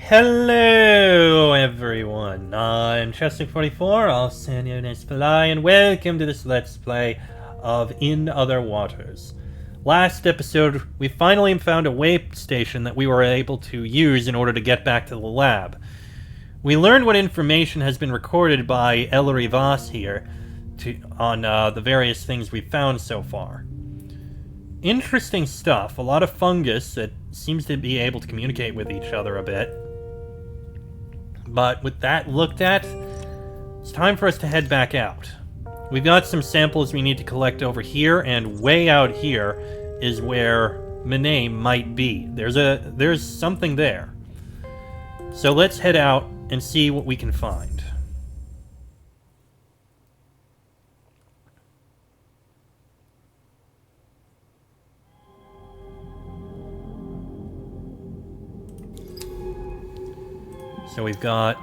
Hello everyone, I'm Chester44, also known as Fly, and welcome to this Let's Play of In Other Waters. Last episode, we finally found a way station that we were able to use in order to get back to the lab. We learned what information has been recorded by Ellery Voss here on the various things we've found so far. Interesting stuff, a lot of fungus that seems to be able to communicate with each other a bit. But with that looked at, it's time for us to head back out. We've got some samples we need to collect over here, and way out here is where Minay might be. There's something there. So let's head out and see what we can find. So we've got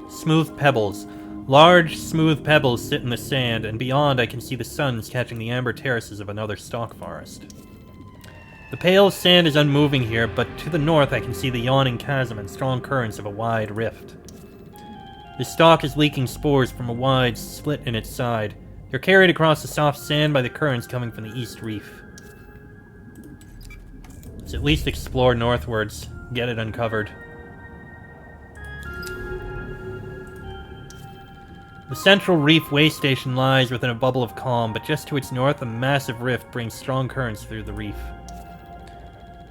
smooth pebbles. Large, smooth pebbles sit in the sand, and beyond I can see the suns catching the amber terraces of another stalk forest. The pale sand is unmoving here, but to the north I can see the yawning chasm and strong currents of a wide rift. The stalk is leaking spores from a wide slit in its side. They're carried across the soft sand by the currents coming from the east reef. Let's at least explore northwards, get it uncovered. The central reef way station lies within a bubble of calm, but just to its north a massive rift brings strong currents through the reef.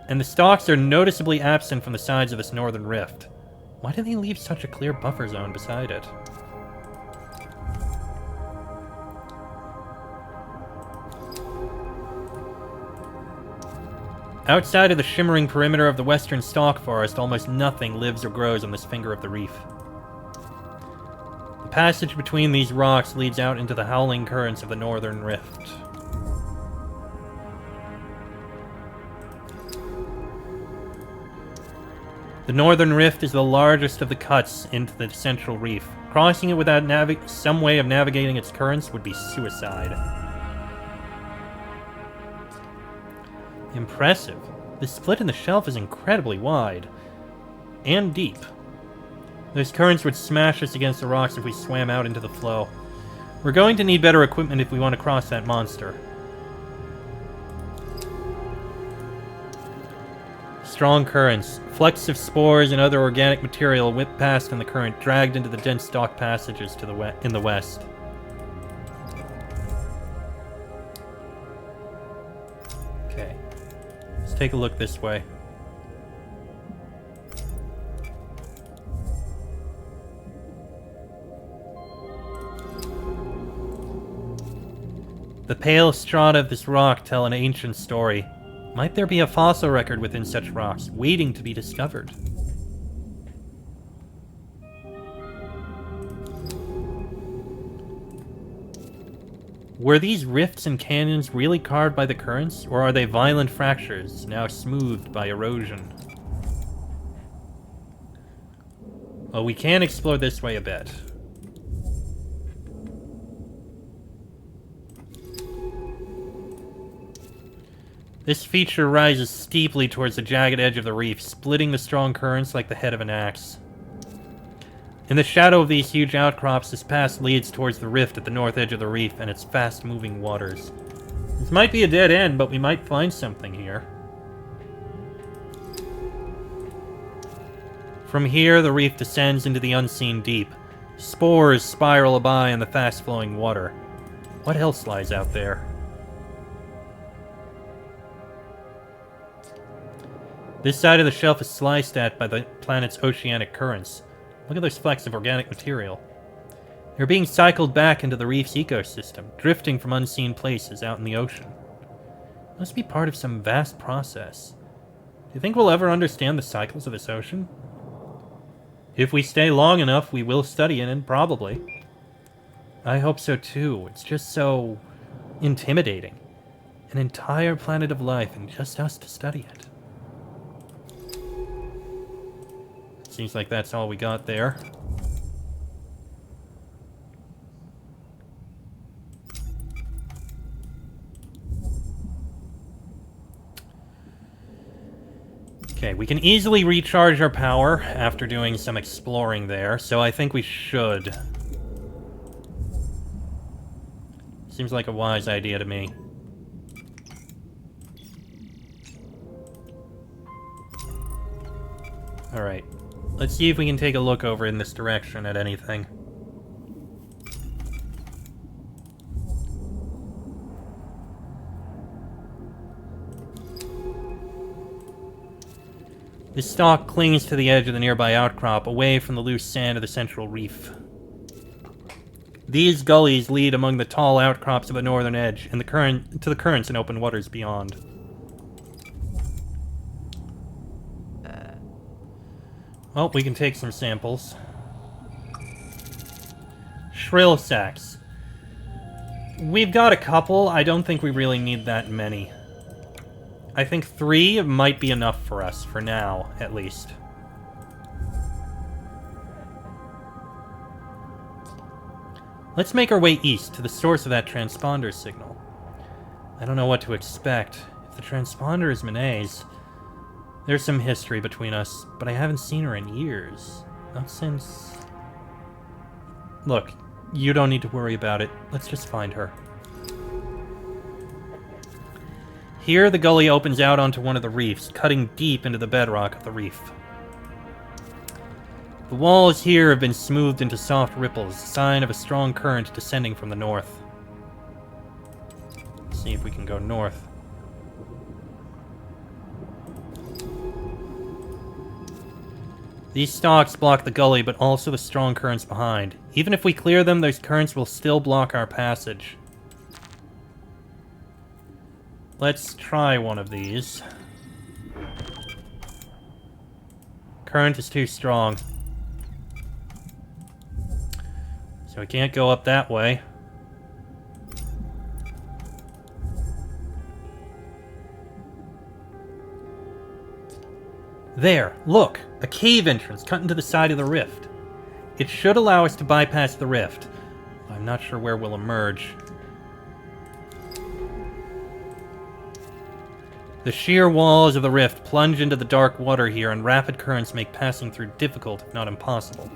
And the stalks are noticeably absent from the sides of this northern rift. Why do they leave such a clear buffer zone beside it? Outside of the shimmering perimeter of the western stalk forest, almost nothing lives or grows on this finger of the reef. The passage between these rocks leads out into the howling currents of the northern rift. The northern rift is the largest of the cuts into the central reef. Crossing it without some way of navigating its currents would be suicide. Impressive. The split in the shelf is incredibly wide. And deep. Those currents would smash us against the rocks if we swam out into the flow. We're going to need better equipment if we want to cross that monster. Strong currents. Flecks of spores and other organic material whip past in the current, dragged into the dense stalk passages to in the west. Okay. Let's take a look this way. The pale strata of this rock tell an ancient story. Might there be a fossil record within such rocks, waiting to be discovered? Were these rifts and canyons really carved by the currents, or are they violent fractures, now smoothed by erosion? Well, we can explore this way a bit. This feature rises steeply towards the jagged edge of the reef, splitting the strong currents like the head of an axe. In the shadow of these huge outcrops, this path leads towards the rift at the north edge of the reef and its fast-moving waters. This might be a dead end, but we might find something here. From here, the reef descends into the unseen deep. Spores spiral by in the fast-flowing water. What else lies out there? This side of the shelf is sliced at by the planet's oceanic currents. Look at those flecks of organic material. They're being cycled back into the reef's ecosystem, drifting from unseen places out in the ocean. It must be part of some vast process. Do you think we'll ever understand the cycles of this ocean? If we stay long enough, we will study it, and probably. I hope so too. It's just so intimidating. An entire planet of life and just us to study it. Seems like that's all we got there. Okay, we can easily recharge our power after doing some exploring there, so I think we should. Seems like a wise idea to me. Alright, let's see if we can take a look over in this direction at anything. This stalk clings to the edge of the nearby outcrop, away from the loose sand of the central reef. These gullies lead among the tall outcrops of the northern edge, and to the currents and open waters beyond. Well, we can take some samples. Shrill sacks. We've got a couple. I don't think we really need that many. I think 3 might be enough for us, for now, at least. Let's make our way east to the source of that transponder signal. I don't know what to expect. If the transponder is Manet's, there's some history between us, but I haven't seen her in years. Not since... Look, you don't need to worry about it. Let's just find her. Here, the gully opens out onto one of the reefs, cutting deep into the bedrock of the reef. The walls here have been smoothed into soft ripples, a sign of a strong current descending from the north. Let's see if we can go north. These stalks block the gully, but also the strong currents behind. Even if we clear them, those currents will still block our passage. Let's try one of these. Current is too strong. So we can't go up that way. There, look! A cave entrance cut into the side of the rift. It should allow us to bypass the rift. I'm not sure where we'll emerge. The sheer walls of the rift plunge into the dark water here, and rapid currents make passing through difficult, if not impossible.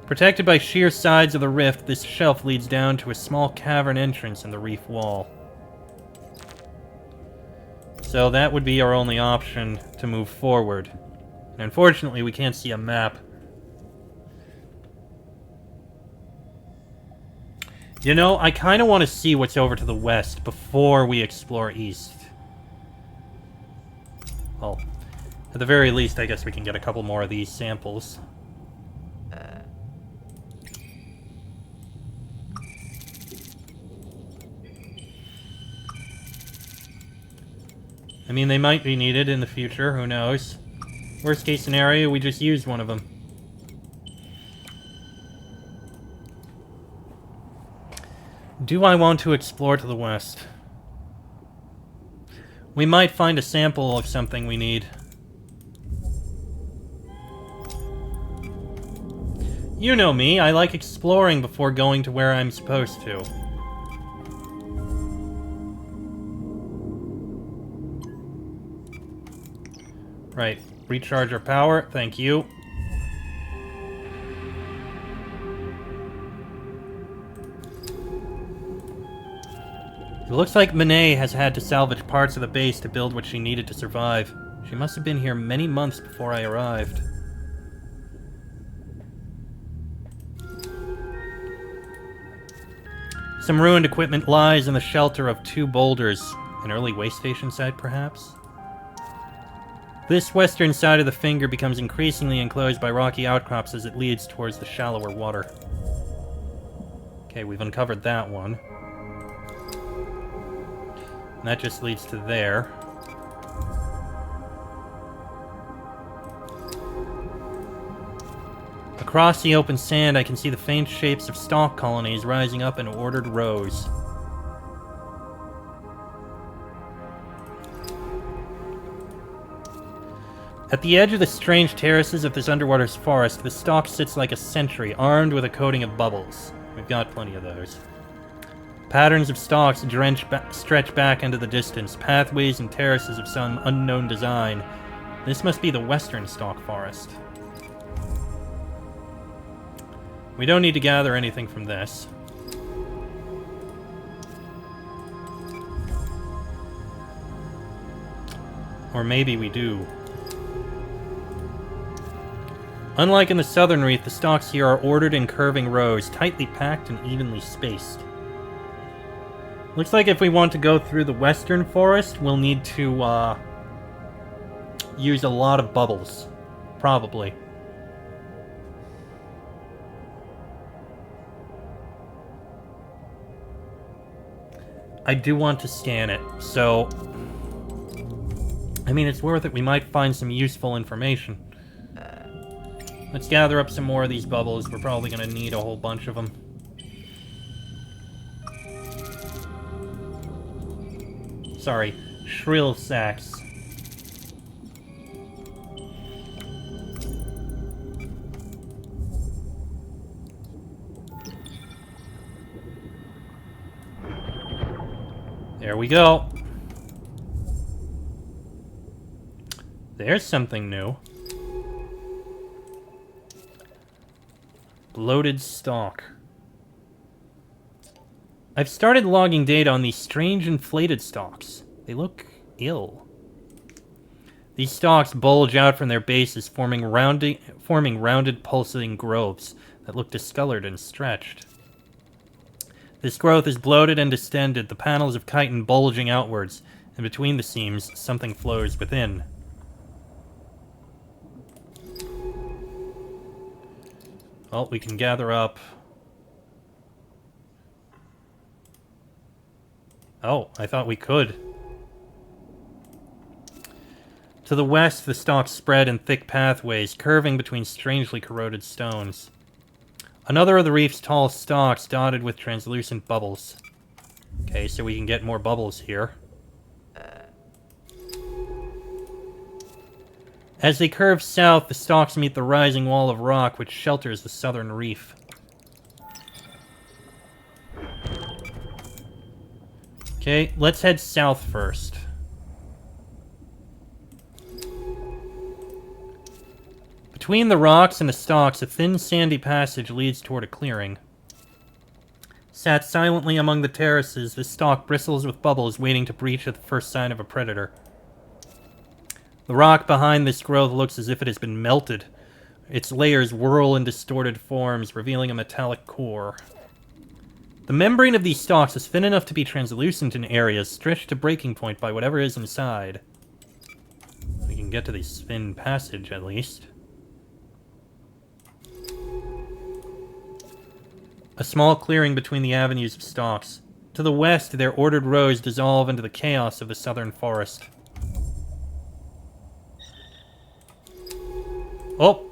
Protected by sheer sides of the rift, this shelf leads down to a small cavern entrance in the reef wall. So that would be our only option to move forward. And unfortunately, we can't see a map. You know, I kind of want to see what's over to the west before we explore east. Well, at the very least, I guess we can get a couple more of these samples. I mean, they might be needed in the future, who knows. Worst case scenario, we just used one of them. Do I want to explore to the west? We might find a sample of something we need. You know me, I like exploring before going to where I'm supposed to. Right, recharge our power, thank you. It looks like Manet has had to salvage parts of the base to build what she needed to survive. She must have been here many months before I arrived. Some ruined equipment lies in the shelter of 2 boulders. An early way station site, perhaps? This western side of the finger becomes increasingly enclosed by rocky outcrops as it leads towards the shallower water. Okay, we've uncovered that one. And that just leads to there. Across the open sand, I can see the faint shapes of stalk colonies rising up in ordered rows. At the edge of the strange terraces of this underwater forest, the stalk sits like a sentry, armed with a coating of bubbles. We've got plenty of those. Patterns of stalks stretch back into the distance, pathways and terraces of some unknown design. This must be the western stalk forest. We don't need to gather anything from this. Or maybe we do. Unlike in the southern reef, the stalks here are ordered in curving rows, tightly packed and evenly spaced. Looks like if we want to go through the western forest, we'll need to use a lot of bubbles. Probably. I do want to scan it, so... I mean, it's worth it. We might find some useful information. Let's gather up some more of these bubbles. We're probably going to need a whole bunch of them. Sorry, shrill sax. There we go. There's something new. Bloated stalk. I've started logging data on these strange inflated stalks. They look ill. These stalks bulge out from their bases, forming rounded pulsating growths that look discolored and stretched. This growth is bloated and distended, the panels of chitin bulging outwards, and between the seams, something flows within. Well, we can gather up... Oh, I thought we could. To the west, the stalks spread in thick pathways, curving between strangely corroded stones. Another of the reef's tall stalks dotted with translucent bubbles. Okay, so we can get more bubbles here. As they curve south, the stalks meet the rising wall of rock which shelters the southern reef. Okay, let's head south first. Between the rocks and the stalks, a thin sandy passage leads toward a clearing. Sat silently among the terraces, the stalk bristles with bubbles waiting to breach at the first sign of a predator. The rock behind this growth looks as if it has been melted. Its layers whirl in distorted forms, revealing a metallic core. The membrane of these stalks is thin enough to be translucent in areas, stretched to breaking point by whatever is inside. We can get to this thin passage, at least. A small clearing between the avenues of stalks. To the west, their ordered rows dissolve into the chaos of the southern forest. Oh!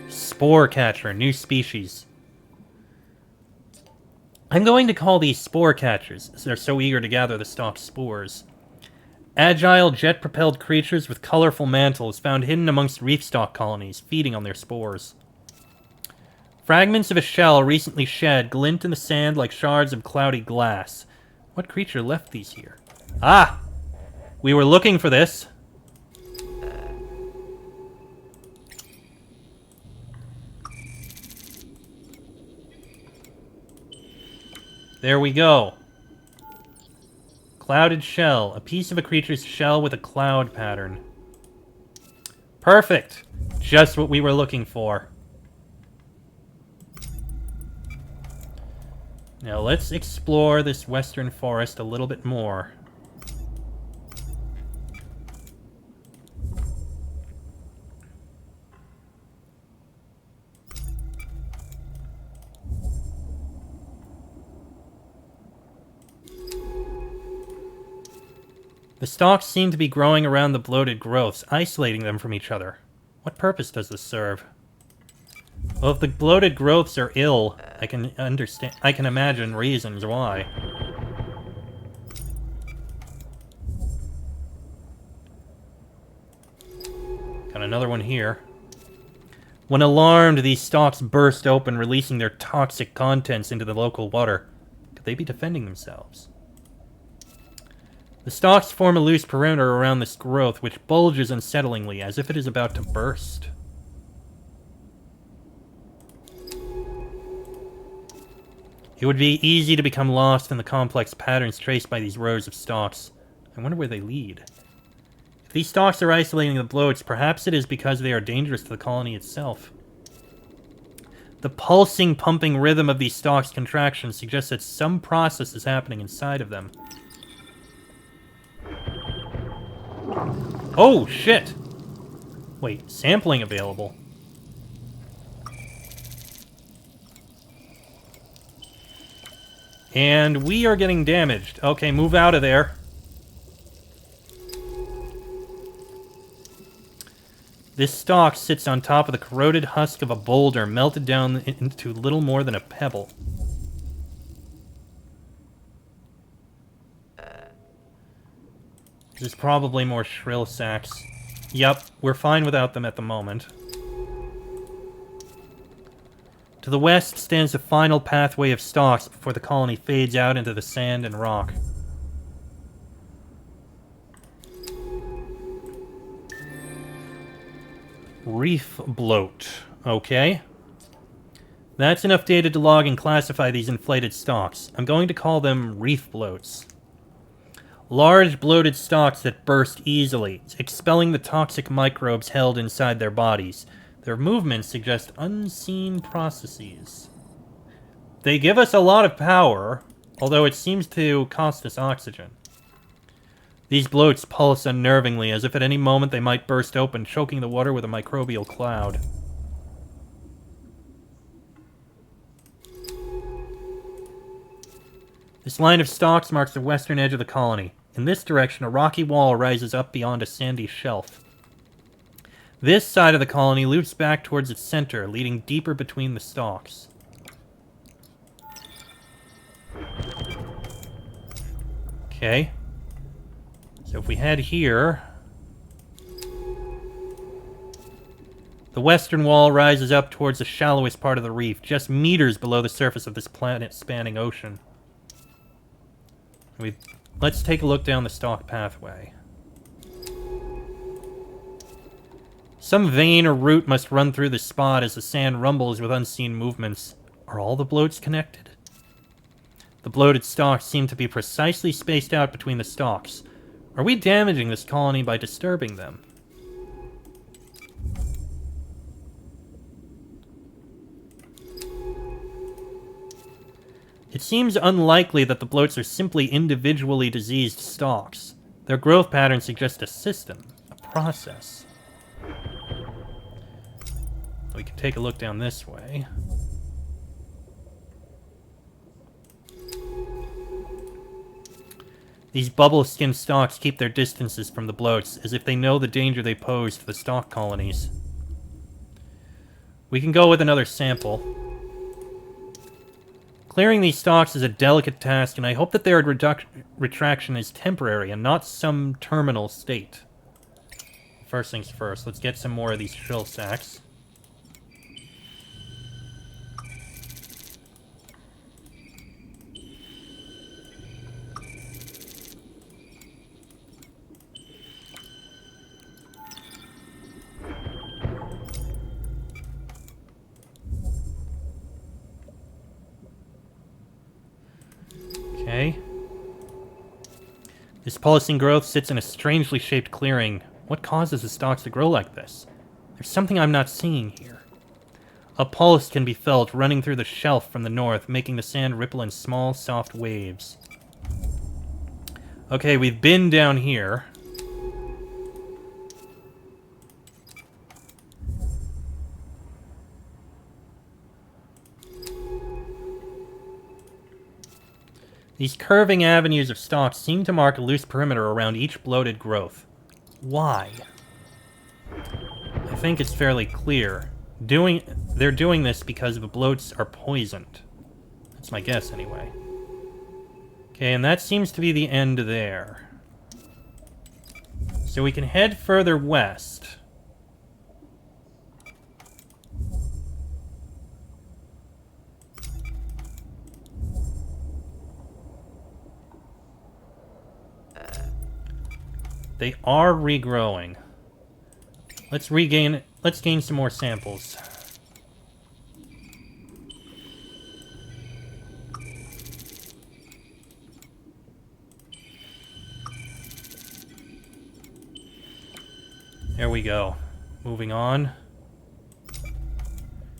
Spore catcher, new species. I'm going to call these spore catchers, as they're so eager to gather the stalk's spores. Agile, jet-propelled creatures with colorful mantles found hidden amongst reef stalk colonies, feeding on their spores. Fragments of a shell recently shed glint in the sand like shards of cloudy glass. What creature left these here? Ah! We were looking for this. There we go. Clouded shell. A piece of a creature's shell with a cloud pattern. Perfect! Just what we were looking for. Now let's explore this western forest a little bit more. The stalks seem to be growing around the bloated growths, isolating them from each other. What purpose does this serve? Well, if the bloated growths are ill, I can imagine reasons why. Got another one here. When alarmed, these stalks burst open, releasing their toxic contents into the local water. Could they be defending themselves? The stalks form a loose perimeter around this growth, which bulges unsettlingly, as if it is about to burst. It would be easy to become lost in the complex patterns traced by these rows of stalks. I wonder where they lead. If these stalks are isolating the bloats, perhaps it is because they are dangerous to the colony itself. The pulsing, pumping rhythm of these stalks' contractions suggests that some process is happening inside of them. Oh, shit! Wait, sampling available. And we are getting damaged. Okay, move out of there. This stalk sits on top of the corroded husk of a boulder melted down into little more than a pebble. This is probably more shrill sacs. Yep, we're fine without them at the moment. To the west stands the final pathway of stalks before the colony fades out into the sand and rock. Reef bloat. Okay. That's enough data to log and classify these inflated stalks. I'm going to call them reef bloats. Large bloated stalks that burst easily, expelling the toxic microbes held inside their bodies. Their movements suggest unseen processes. They give us a lot of power, although it seems to cost us oxygen. These bloats pulse unnervingly, as if at any moment they might burst open, choking the water with a microbial cloud. This line of stalks marks the western edge of the colony. In this direction, a rocky wall rises up beyond a sandy shelf. This side of the colony loops back towards its center, leading deeper between the stalks. Okay. So if we head here... The western wall rises up towards the shallowest part of the reef, just meters below the surface of this planet-spanning ocean. Let's take a look down the stalk pathway. Some vein or root must run through the spot as the sand rumbles with unseen movements. Are all the bloats connected? The bloated stalks seem to be precisely spaced out between the stalks. Are we damaging this colony by disturbing them? It seems unlikely that the bloats are simply individually diseased stalks. Their growth pattern suggests a system, a process. We can take a look down this way. These bubble-skinned stalks keep their distances from the bloats, as if they know the danger they pose to the stalk colonies. We can go with another sample. Clearing these stalks is a delicate task, and I hope that their retraction is temporary and not some terminal state. First things first, let's get some more of these shrill sacs. Okay. This pulsing growth sits in a strangely shaped clearing. What causes the stalks to grow like this? There's something I'm not seeing here. A pulse can be felt running through the shelf from the north, making the sand ripple in small, soft waves. Okay, we've been down here. These curving avenues of stalks seem to mark a loose perimeter around each bloated growth. Why? I think it's fairly clear. They're doing this because the bloats are poisoned. That's my guess, anyway. Okay, and that seems to be the end there. So we can head further west. they are regrowing. Let's gain some more samples. There we go. Moving on.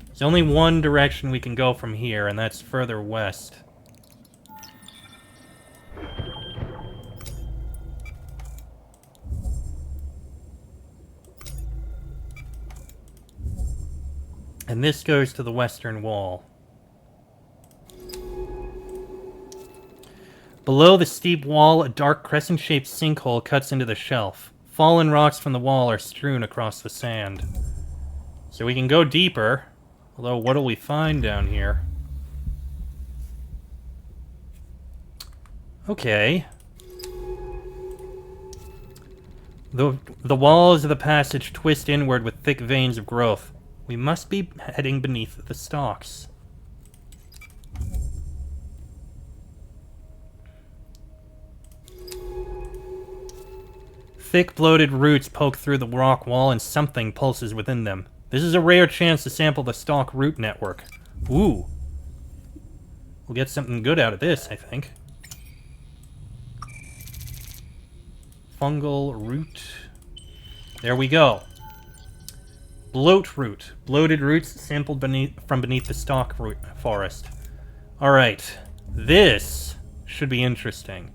There's only one direction we can go from here, and that's further west. And this goes to the western wall. Below the steep wall, a dark crescent-shaped sinkhole cuts into the shelf. Fallen rocks from the wall are strewn across the sand. So we can go deeper. Although, what'll we find down here? Okay. The walls of the passage twist inward with thick veins of growth. We must be heading beneath the stalks. Thick, bloated roots poke through the rock wall and something pulses within them. This is a rare chance to sample the stalk root network. Ooh. We'll get something good out of this, I think. Fungal root. There we go. Bloat root. Bloated roots sampled from beneath the stalk root forest. Alright. This should be interesting.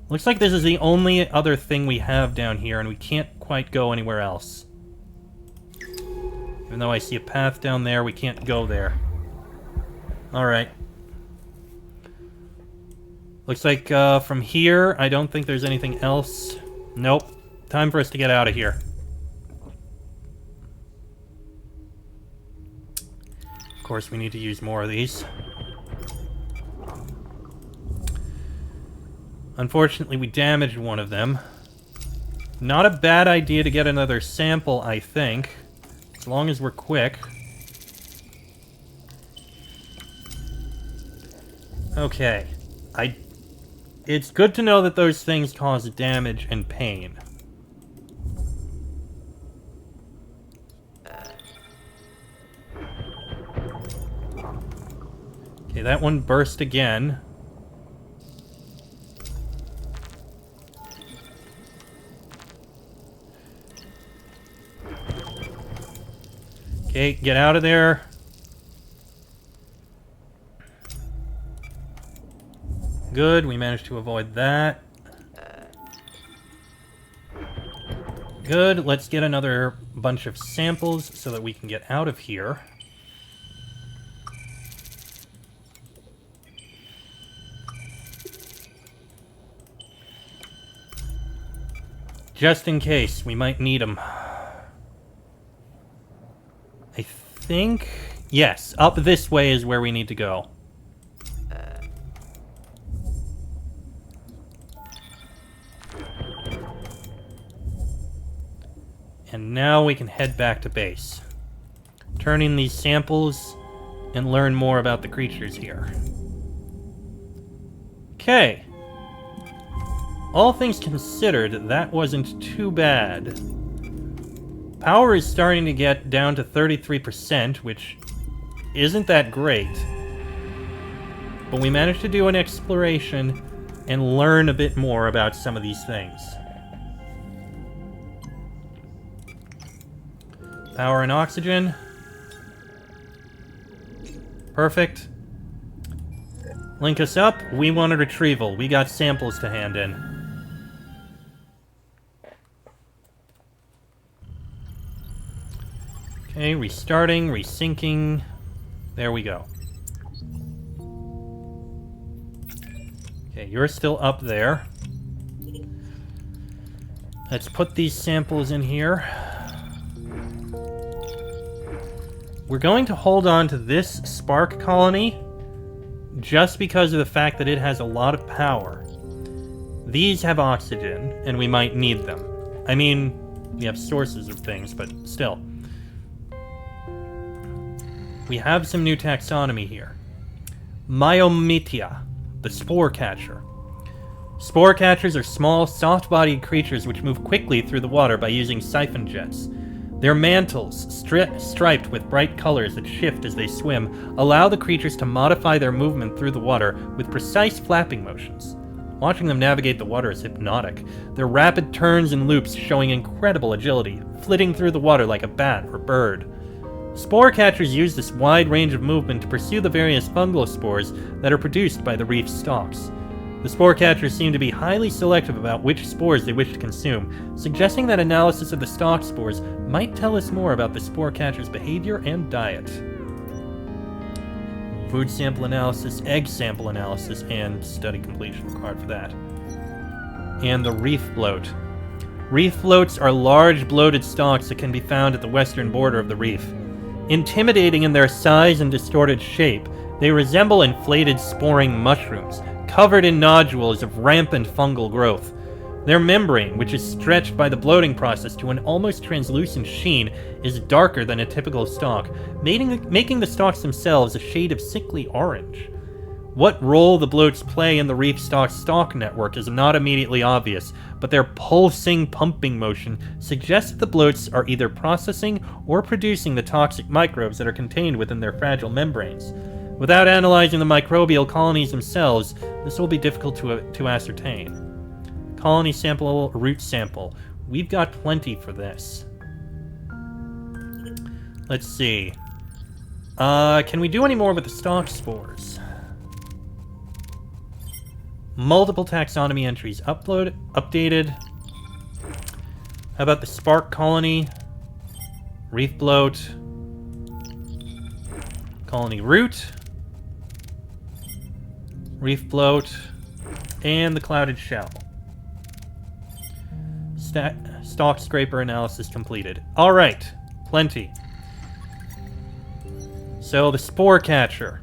Looks like this is the only other thing we have down here, and we can't quite go anywhere else. Even though I see a path down there, we can't go there. Alright. Looks like from here, I don't think there's anything else. Nope. Time for us to get out of here. Of course, we need to use more of these. Unfortunately, we damaged one of them. Not a bad idea to get another sample, I think. As long as we're quick. Okay. It's good to know that those things cause damage and pain. Okay, that one burst again. Okay, get out of there. Good, we managed to avoid that. Good, let's get another bunch of samples so that we can get out of here. Just in case, we might need them. I think... Yes, up this way is where we need to go. And now we can head back to base. Turn in these samples and learn more about the creatures here. Okay. All things considered, that wasn't too bad. Power is starting to get down to 33%, which isn't that great. But we managed to do an exploration and learn a bit more about some of these things. Power and oxygen. Perfect. Link us up. We want a retrieval. We got samples to hand in. Okay, restarting, resyncing. There we go. Okay, you're still up there. Let's put these samples in here. We're going to hold on to this spark colony just because of the fact that it has a lot of power. These have oxygen, and we might need them. I mean, we have sources of things, but still. We have some new taxonomy here. Myometia, the spore catcher. Spore catchers are small, soft-bodied creatures which move quickly through the water by using siphon jets. Their mantles, striped with bright colors that shift as they swim, allow the creatures to modify their movement through the water with precise flapping motions. Watching them navigate the water is hypnotic, their rapid turns and loops showing incredible agility, flitting through the water like a bat or bird. Spore catchers use this wide range of movement to pursue the various fungal spores that are produced by the reef stalks. The spore catchers seem to be highly selective about which spores they wish to consume, suggesting that analysis of the stalk spores might tell us more about the spore catcher's behavior and diet. Food sample analysis, egg sample analysis, and study completion required for that. And the reef bloat. Reef bloats are large bloated stalks that can be found at the western border of the reef. Intimidating in their size and distorted shape, they resemble inflated sporing mushrooms, covered in nodules of rampant fungal growth. Their membrane, which is stretched by the bloating process to an almost translucent sheen, is darker than a typical stalk, making the stalks themselves a shade of sickly orange. What role the bloats play in the reef stalk network is not immediately obvious, but their pulsing, pumping motion suggests that the bloats are either processing or producing the toxic microbes that are contained within their fragile membranes. Without analyzing the microbial colonies themselves, this will be difficult to ascertain. Colony sample, root sample. We've got plenty for this. Let's see. Can we do any more with the stalk spores? Multiple taxonomy entries updated. How about the spark colony? Reef bloat. Colony root. Reef bloat. And the clouded shell. Stalk scraper analysis completed. Alright, plenty. So, the spore catcher.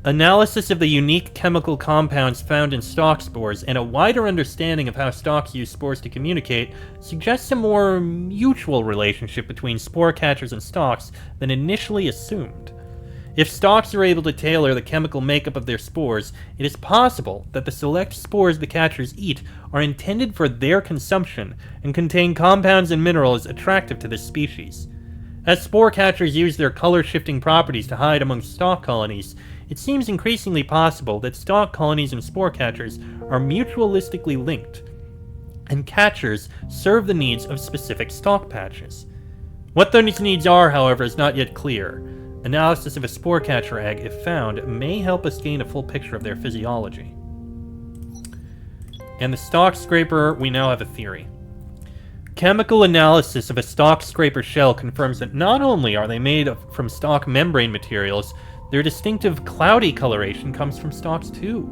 Analysis of the unique chemical compounds found in stalk spores and a wider understanding of how stalks use spores to communicate suggests a more mutual relationship between spore catchers and stalks than initially assumed. If stalks are able to tailor the chemical makeup of their spores, it is possible that the select spores the catchers eat are intended for their consumption and contain compounds and minerals attractive to this species. As spore catchers use their color-shifting properties to hide among stalk colonies, it seems increasingly possible that stalk colonies and spore catchers are mutualistically linked, and catchers serve the needs of specific stalk patches. What those needs are, however, is not yet clear. Analysis of a spore catcher egg, if found, may help us gain a full picture of their physiology. And the stalk scraper, we now have a theory. Chemical analysis of a stalk scraper shell confirms that not only are they made from stalk membrane materials, their distinctive cloudy coloration comes from stalks too.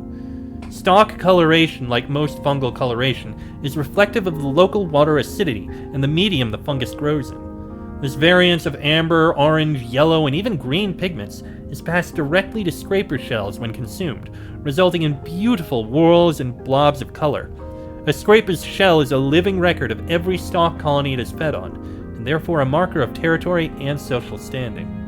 Stalk coloration, like most fungal coloration, is reflective of the local water acidity and the medium the fungus grows in. This variance of amber, orange, yellow, and even green pigments is passed directly to scraper shells when consumed, resulting in beautiful whorls and blobs of color. A scraper's shell is a living record of every stalk colony it is fed on, and therefore a marker of territory and social standing.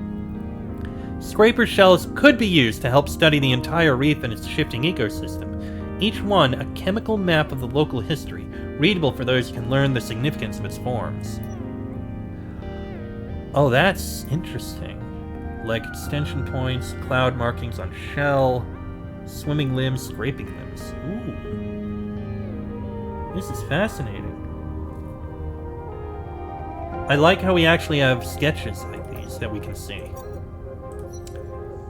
Scraper shells could be used to help study the entire reef and its shifting ecosystem, each one a chemical map of the local history, readable for those who can learn the significance of its forms. Oh, that's interesting. Like extension points, cloud markings on shell, swimming limbs, scraping limbs. Ooh. This is fascinating. I like how we actually have sketches like these that we can see.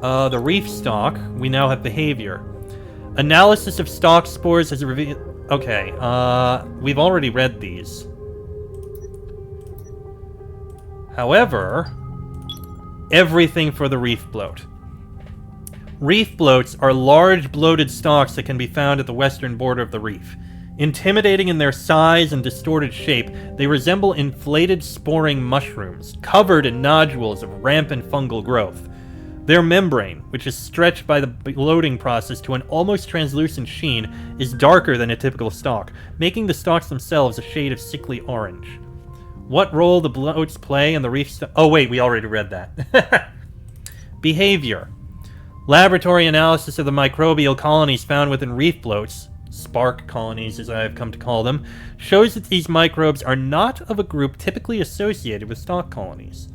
The reef stalk, we now have behavior. Analysis of stalk spores has revealed... Okay, we've already read these. However, everything for the reef bloat. Reef bloats are large bloated stalks that can be found at the western border of the reef. Intimidating in their size and distorted shape, they resemble inflated sporing mushrooms, covered in nodules of rampant fungal growth. Their membrane, which is stretched by the bloating process to an almost translucent sheen, is darker than a typical stalk, making the stalks themselves a shade of sickly orange. What role the bloats play in the reef Oh wait, we already read that. Behavior. Laboratory analysis of the microbial colonies found within reef bloats, spark colonies as I have come to call them, shows that these microbes are not of a group typically associated with stalk colonies.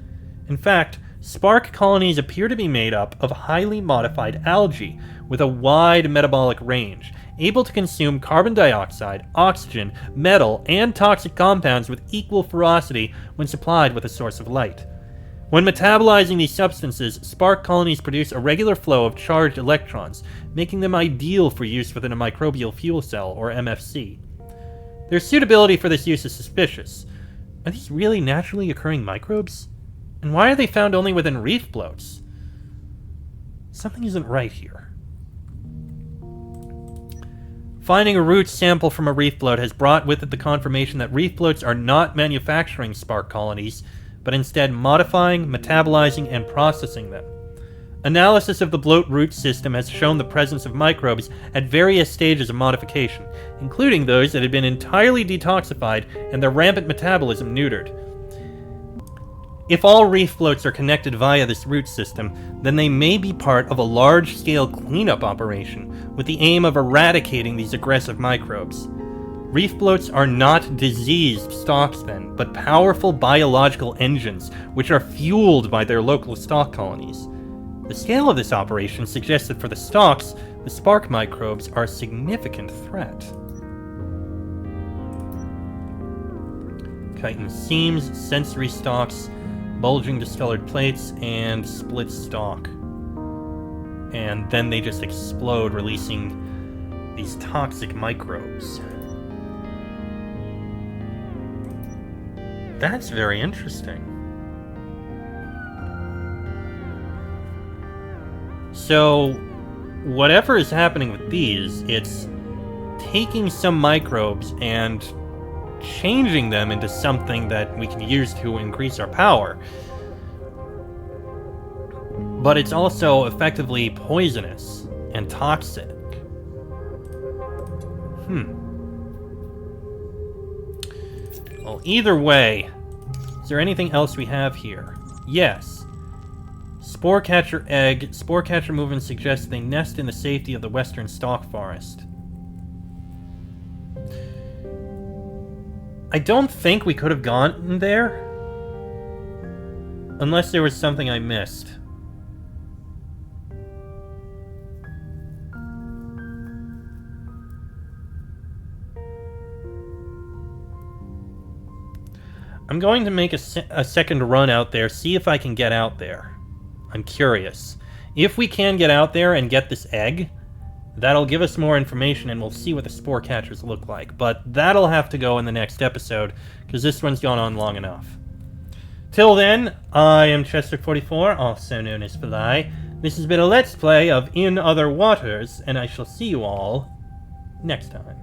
In fact, spark colonies appear to be made up of highly modified algae with a wide metabolic range, able to consume carbon dioxide, oxygen, metal, and toxic compounds with equal ferocity when supplied with a source of light. When metabolizing these substances, spark colonies produce a regular flow of charged electrons, making them ideal for use within a microbial fuel cell, or MFC. Their suitability for this use is suspicious. Are these really naturally occurring microbes? And why are they found only within reef floats? Something isn't right here. Finding a root sample from a reef float has brought with it the confirmation that reef floats are not manufacturing spark colonies, but instead modifying, metabolizing, and processing them. Analysis of the bloat root system has shown the presence of microbes at various stages of modification, including those that had been entirely detoxified and their rampant metabolism neutered. If all reef floats are connected via this root system, then they may be part of a large-scale cleanup operation with the aim of eradicating these aggressive microbes. Reef floats are not diseased stalks then, but powerful biological engines which are fueled by their local stalk colonies. The scale of this operation suggests that for the stalks, the spark microbes are a significant threat. Chitin seams, sensory stalks, bulging discolored plates, and split stalk. And then they just explode, releasing these toxic microbes. That's very interesting. So, whatever is happening with these, it's taking some microbes and changing them into something that we can use to increase our power. But it's also effectively poisonous and toxic. Well, either way, is there anything else we have here? Yes. Spore catcher egg. Spore catcher movement suggests they nest in the safety of the western stalk forest. I don't think we could have gone there. Unless there was something I missed. I'm going to make a second run out there, see if I can get out there. I'm curious. If we can get out there and get this egg, that'll give us more information and we'll see what the spore catchers look like. But that'll have to go in the next episode, because this one's gone on long enough. Till then, I am Chester44, also known as Fly. This has been a Let's Play of In Other Waters, and I shall see you all next time.